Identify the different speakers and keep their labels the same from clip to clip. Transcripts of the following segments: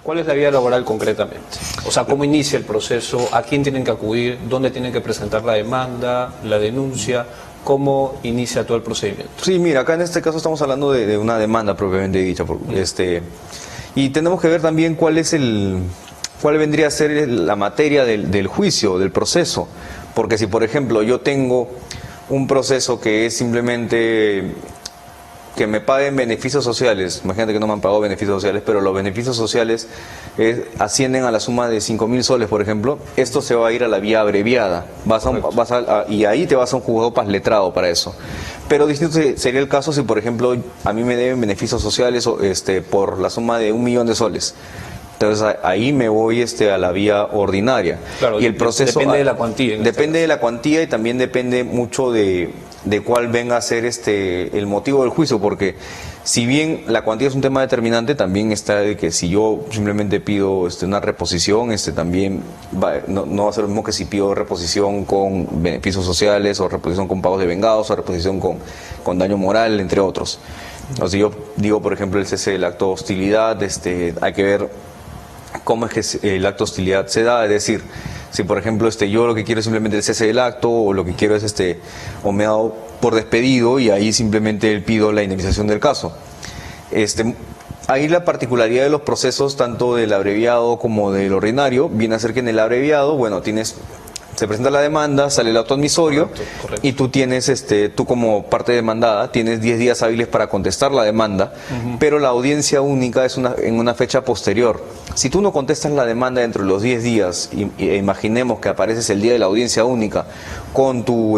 Speaker 1: ¿Cuál es la vía laboral concretamente? O sea, ¿cómo inicia el proceso? ¿A quién tienen que acudir? ¿Dónde tienen que presentar la demanda, la denuncia? ¿Cómo inicia todo el procedimiento?
Speaker 2: Sí, mira, acá en este caso estamos hablando de una demanda propiamente dicha. Y tenemos que ver también cuál vendría a ser la materia del juicio, del proceso. Porque si, por ejemplo, yo tengo un proceso que es simplemente que me paguen beneficios sociales, imagínate que no me han pagado beneficios sociales, pero los beneficios sociales ascienden a la suma de 5.000 soles, por ejemplo, esto se va a ir a la vía abreviada, y ahí te vas a un juzgado letrado para eso. Pero distinto sería el caso si, por ejemplo, a mí me deben beneficios sociales por la suma de 1.000.000 de soles. Entonces ahí me voy a la vía ordinaria.
Speaker 1: Claro,
Speaker 2: y el proceso
Speaker 1: depende de la cuantía.
Speaker 2: Depende de la cuantía y también depende mucho de cuál venga a ser el motivo del juicio, porque si bien la cuantía es un tema determinante, también está de que si yo simplemente pido una reposición, también no va a ser lo mismo que si pido reposición con beneficios sociales, o reposición con pagos de vengados, o reposición con daño moral, entre otros. O sea, yo digo, por ejemplo, el cese del acto de hostilidad, hay que ver cómo es que el acto de hostilidad se da, es decir, si por ejemplo yo lo que quiero es simplemente el cese del acto, o lo que quiero es o me he dado por despedido y ahí simplemente pido la indemnización del caso. Ahí la particularidad de los procesos, tanto del abreviado como del ordinario, viene a ser que en el abreviado, bueno, se presenta la demanda, sale el auto admisorio. Correcto. Y tú tienes, tú como parte demandada, tienes 10 días hábiles para contestar la demanda, pero la audiencia única es en una fecha posterior. Si tú no contestas la demanda dentro de los 10 días, imaginemos que apareces el día de la audiencia única con tu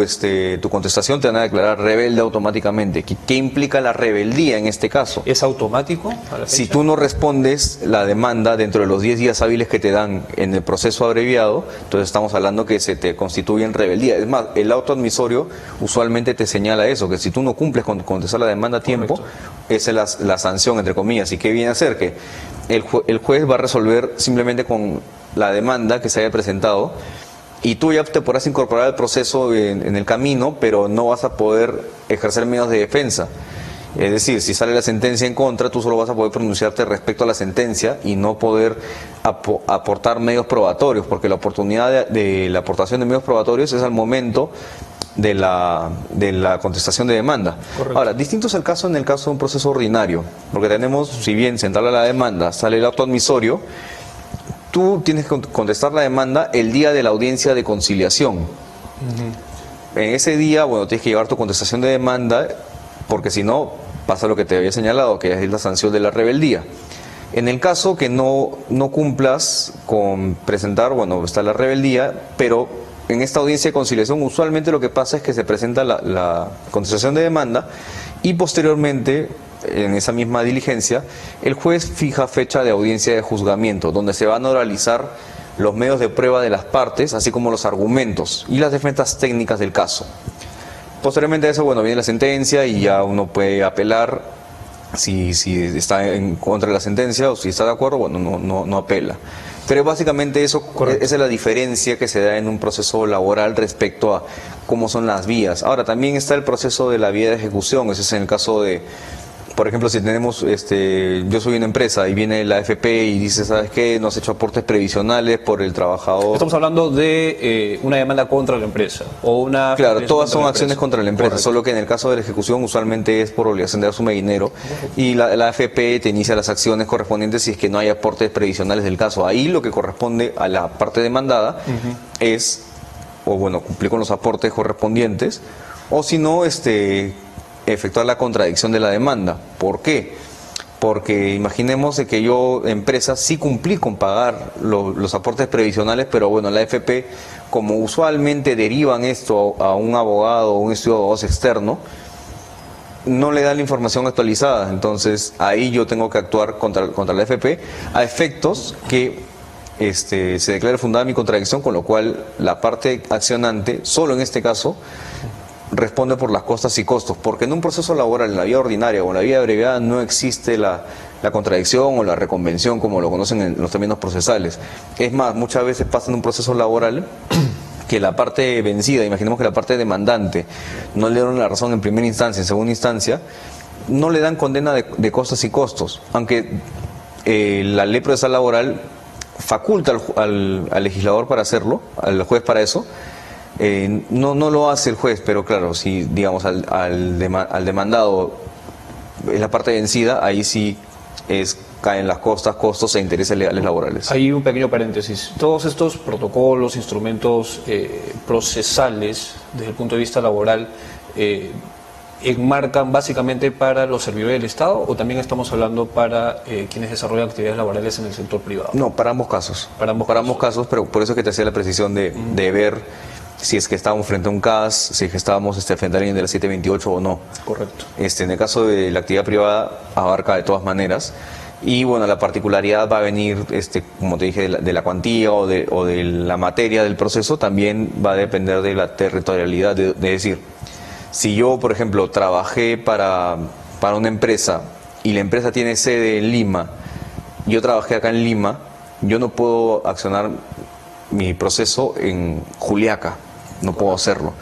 Speaker 2: contestación, te van a declarar rebelde automáticamente. ¿Qué implica la rebeldía en este caso?
Speaker 1: ¿Es automático?
Speaker 2: Si tú no respondes la demanda dentro de los 10 días hábiles que te dan en el proceso abreviado, entonces estamos hablando que se te constituye en rebeldía. Es más, el auto admisorio usualmente te señala eso, que si tú no cumples con contestar la demanda a tiempo, esa es la sanción, entre comillas. ¿Y qué viene a ser? Que el juez va a resolver simplemente con la demanda que se haya presentado, y tú ya te podrás incorporar al proceso en el camino, pero no vas a poder ejercer medios de defensa. Es decir, si sale la sentencia en contra, tú solo vas a poder pronunciarte respecto a la sentencia y no poder aportar medios probatorios, porque la oportunidad de la aportación de medios probatorios es al momento de la contestación de demanda. Correcto. Ahora, distinto es el caso en el caso de un proceso ordinario, porque tenemos, si bien se entabla la demanda, sale el auto admisorio, tú tienes que contestar la demanda el día de la audiencia de conciliación. En ese día, bueno, tienes que llevar tu contestación de demanda, porque si no, pasa lo que te había señalado, que es la sanción de la rebeldía. En el caso que no cumplas con presentar, bueno, está la rebeldía, pero en esta audiencia de conciliación usualmente lo que pasa es que se presenta la contestación de demanda y posteriormente, en esa misma diligencia, el juez fija fecha de audiencia de juzgamiento, donde se van a oralizar los medios de prueba de las partes, así como los argumentos y las defensas técnicas del caso. Posteriormente a eso, bueno, viene la sentencia y ya uno puede apelar si está en contra de la sentencia, o si está de acuerdo, bueno, no apela. Pero básicamente esa es la diferencia que se da en un proceso laboral respecto a cómo son las vías. Ahora, también está el proceso de la vía de ejecución. Ese es en el caso de, por ejemplo, si tenemos, yo soy una empresa y viene la AFP y dice, ¿sabes qué? No has hecho aportes previsionales por el trabajador.
Speaker 1: Estamos hablando de una demanda contra la empresa o una...
Speaker 2: Claro, todas son acciones contra la empresa. Correcto. Solo que en el caso de la ejecución usualmente es por obligación de dar suma de dinero, y la AFP te inicia las acciones correspondientes si es que no hay aportes previsionales del caso. Ahí lo que corresponde a la parte demandada es, o bueno, cumplir con los aportes correspondientes, o si no, efectuar la contradicción de la demanda. ¿Por qué? Porque imaginemos que yo, empresa, sí cumplí con pagar los aportes previsionales, pero bueno, la AFP, como usualmente derivan esto a un abogado o un estudio de abogados externo, no le dan la información actualizada. Entonces ahí yo tengo que actuar contra la AFP a efectos que se declare fundada mi contradicción, con lo cual la parte accionante, solo en este caso, responde por las costas y costos, porque en un proceso laboral, en la vía ordinaria o en la vía abreviada, no existe la contradicción o la reconvención como lo conocen en los términos procesales. Es más, muchas veces pasa en un proceso laboral que la parte vencida, imaginemos que la parte demandante no le dieron la razón en primera instancia, en segunda instancia, no le dan condena de costas y costos, aunque la ley procesal laboral faculta al legislador para hacerlo, al juez para eso. No lo hace el juez, pero claro, si digamos al demandado es la parte vencida, ahí sí caen las costos e intereses legales laborales.
Speaker 1: Hay un pequeño paréntesis. Todos estos protocolos, instrumentos procesales desde el punto de vista laboral, ¿enmarcan básicamente para los servidores del Estado o también estamos hablando para quienes desarrollan actividades laborales en el sector privado?
Speaker 2: No, para ambos casos. Para ambos casos, pero por eso que te hacía la precisión de ver si es que estábamos frente a un CAS, si es que estábamos frente a alguien de la 728 o no.
Speaker 1: Correcto.
Speaker 2: En el caso de la actividad privada, abarca de todas maneras. Y bueno, la particularidad va a venir, como te dije, de la cuantía o de la materia del proceso, también va a depender de la territorialidad, de decir, si yo, por ejemplo, trabajé para una empresa y la empresa tiene sede en Lima, yo trabajé acá en Lima, yo no puedo accionar mi proceso en Juliaca, no puedo hacerlo.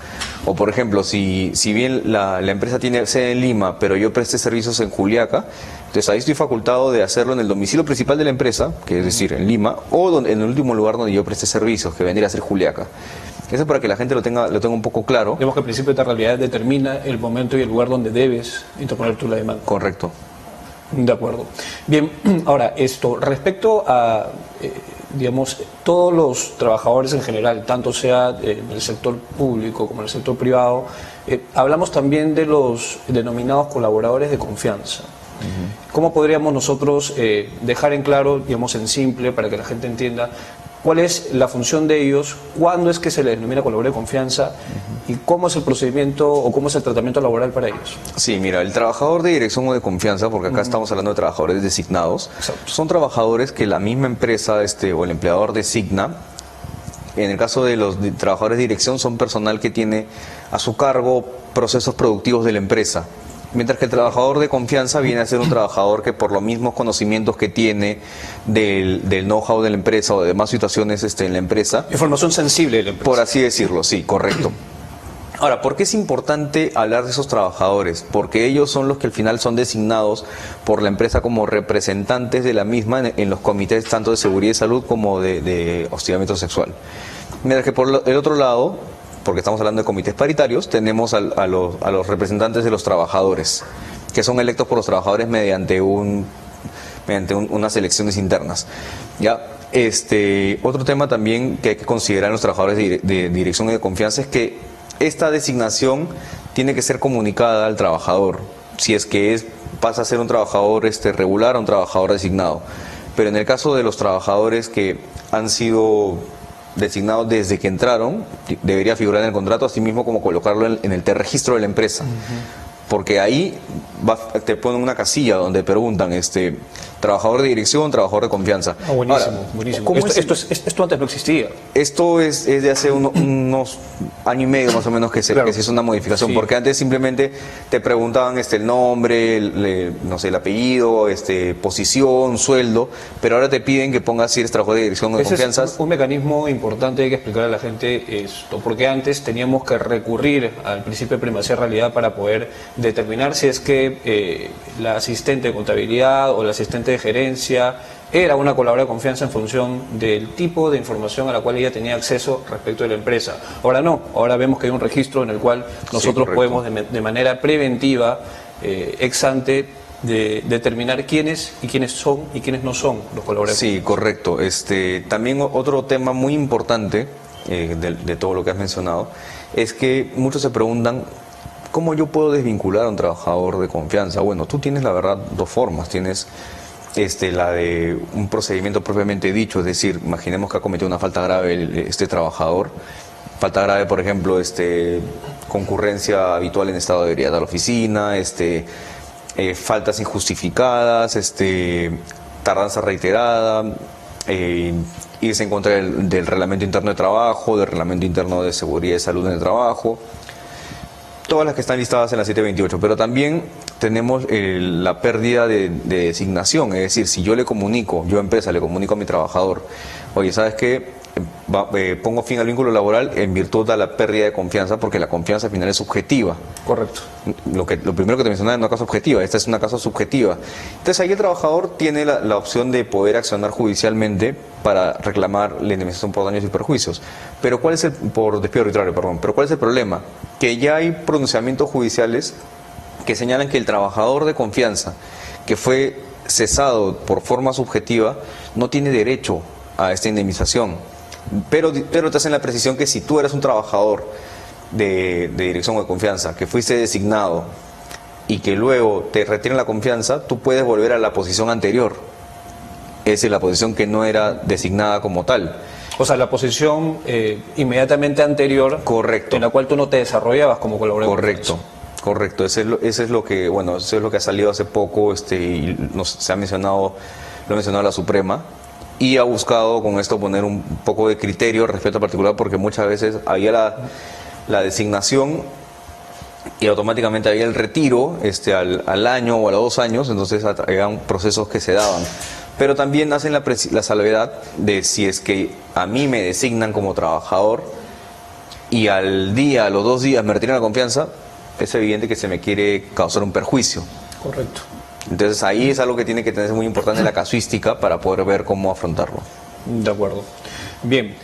Speaker 2: O por ejemplo, si bien la empresa tiene sede en Lima, pero yo presté servicios en Juliaca, entonces ahí estoy facultado de hacerlo en el domicilio principal de la empresa, que es decir, en Lima, o en el último lugar donde yo presté servicios, que vendría a ser Juliaca. Eso para que la gente lo tenga un poco claro.
Speaker 1: Digamos que el principio de territorialidad determina el momento y el lugar donde debes interponer tú la demanda.
Speaker 2: Correcto.
Speaker 1: De acuerdo. Bien, ahora, respecto a, digamos, todos los trabajadores en general, tanto sea en el sector público como en el sector privado, hablamos también de los denominados colaboradores de confianza. ¿Cómo podríamos nosotros dejar en claro, digamos, en simple, para que la gente entienda, cuál es la función de ellos, cuándo es que se les denomina colaborador de confianza y cómo es el procedimiento o cómo es el tratamiento laboral para ellos?
Speaker 2: Sí, mira, el trabajador de dirección o de confianza, porque acá estamos hablando de trabajadores designados,
Speaker 1: Exacto.
Speaker 2: son trabajadores que la misma empresa o el empleador designa. En el caso de los trabajadores de dirección, son personal que tiene a su cargo procesos productivos de la empresa. Mientras que el trabajador de confianza viene a ser un trabajador que por los mismos conocimientos que tiene del know-how de la empresa o de demás situaciones en la empresa.
Speaker 1: Información sensible de la empresa.
Speaker 2: Por así decirlo, sí, correcto. Ahora, ¿por qué es importante hablar de esos trabajadores? Porque ellos son los que al final son designados por la empresa como representantes de la misma en los comités tanto de seguridad y salud como de hostigamiento sexual. Mientras que por el otro lado, porque estamos hablando de comités paritarios, tenemos a los representantes de los trabajadores, que son electos por los trabajadores mediante unas elecciones internas. ¿Ya? Otro tema también que hay que considerar en los trabajadores de dirección y de confianza es que esta designación tiene que ser comunicada al trabajador, si es que pasa a ser un trabajador regular o un trabajador designado. Pero en el caso de los trabajadores que han sido designados desde que entraron, debería figurar en el contrato, así mismo como colocarlo en el registro de la empresa. Porque ahí te ponen una casilla donde preguntan trabajador de dirección, trabajador de confianza.
Speaker 1: Ah, buenísimo,
Speaker 2: ahora,
Speaker 1: buenísimo. Esto antes no existía.
Speaker 2: Esto es de hace unos año y medio más o menos que se hizo una modificación,
Speaker 1: Sí.
Speaker 2: porque antes simplemente te preguntaban el nombre, no sé, el apellido, posición, sueldo, pero ahora te piden que pongas si eres trabajador de dirección o de
Speaker 1: Ese
Speaker 2: confianza.
Speaker 1: es un mecanismo importante, hay que explicar a la gente esto, porque antes teníamos que recurrir al principio de primacía de realidad para poder determinar si es que la asistente de contabilidad o la asistente de gerencia era una colaboradora de confianza en función del tipo de información a la cual ella tenía acceso respecto de la empresa. Ahora no, ahora vemos que hay un registro en el cual nosotros podemos de manera preventiva, ex ante, determinar quiénes son y quiénes no son los colaboradores.
Speaker 2: Sí, correcto. También otro tema muy importante de todo lo que has mencionado es que muchos se preguntan ¿cómo yo puedo desvincular a un trabajador de confianza? Bueno, tú tienes la verdad dos formas. Tienes la de un procedimiento propiamente dicho, es decir, imaginemos que ha cometido una falta grave este trabajador. Falta grave, por ejemplo, concurrencia habitual en estado de ebriedad a la oficina, faltas injustificadas, tardanza reiterada, irse en contra del reglamento interno de trabajo, del reglamento interno de seguridad y salud en el trabajo. Todas las que están listadas en la 728, pero también tenemos la pérdida de designación, es decir, si yo empresa, le comunico a mi trabajador, oye, ¿sabes qué? pongo fin al vínculo laboral en virtud de la pérdida de confianza, porque la confianza al final es subjetiva.
Speaker 1: Correcto.
Speaker 2: Lo primero que te mencionaba es una causa objetiva, esta es una causa subjetiva. Entonces ahí el trabajador tiene la opción de poder accionar judicialmente para reclamar la indemnización por daños y perjuicios. Pero por despido arbitrario, perdón. Pero ¿cuál es el problema? Que ya hay pronunciamientos judiciales que señalan que el trabajador de confianza que fue cesado por forma subjetiva no tiene derecho a esta indemnización. Pero te hacen la precisión que si tú eres un trabajador de dirección o de confianza, que fuiste designado y que luego te retiran la confianza, tú puedes volver a la posición anterior. Es decir, la posición que no era designada como tal.
Speaker 1: O sea, la posición inmediatamente anterior.
Speaker 2: Correcto.
Speaker 1: En la cual tú no te desarrollabas como colaborador.
Speaker 2: Correcto. Eso es lo que, bueno, eso es lo que ha salido hace poco, y se ha mencionado, lo ha mencionado la Suprema. Y ha buscado con esto poner un poco de criterio respecto al particular, porque muchas veces había la designación y automáticamente había el retiro al año o a los 2 años, entonces eran procesos que se daban. Pero también hacen la salvedad de si es que a mí me designan como trabajador y a los 2 días me retiran la confianza, es evidente que se me quiere causar un perjuicio.
Speaker 1: Correcto.
Speaker 2: Entonces ahí es algo que tiene que tener muy importante la casuística para poder ver cómo afrontarlo.
Speaker 1: De acuerdo. Bien.